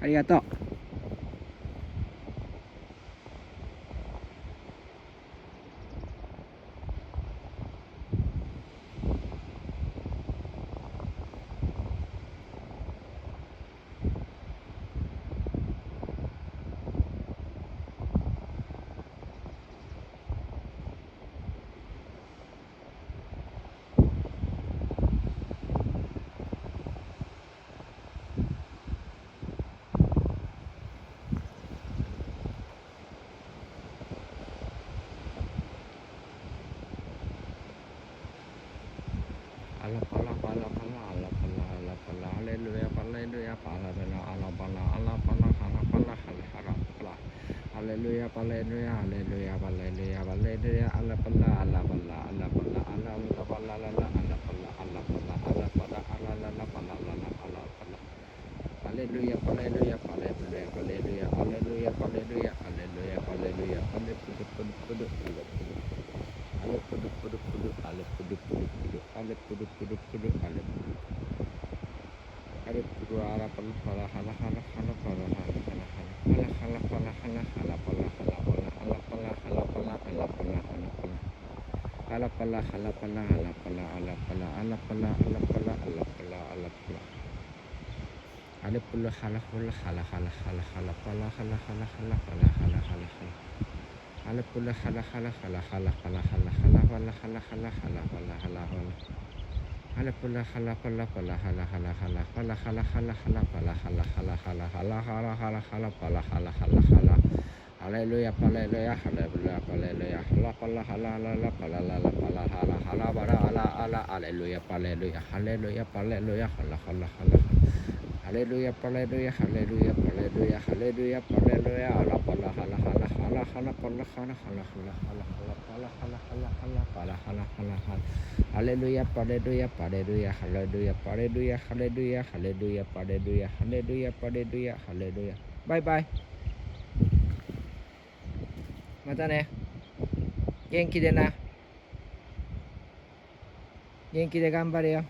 ありがとう。Hallelujah, hallelujah, hallelujah, hallelujah, hallelujah, alla palla, alla palla, alla palla, alla palla, alla palla, alla palla, alla palla, alla la palla, alla palla, palla. Hallelujah, hallelujah, hallelujah, hallelujah, hallelujah, hallelujah, hallelujah, hallelujah, Hallelujah, hallelujah, hallelujah, hallelujah, hallelujah, hallelujah, hallelujah, hallelujah, hallelujah, hallelujah, hallelujah, hallelujah, hallelujah, hallelujah, hallelujah, alla palla hala hala hala hala palla hala hala hala hala hala palla hala hala hala palla hala hala hala. Hallelujah, hallelujah, hallelujah, hallelujah, hallelujah, hallelujah, hallelujah, hallelujah, hallelujah, hallelujah, hallelujah. Bye bye. またね。元気でな。元気で頑張れよ。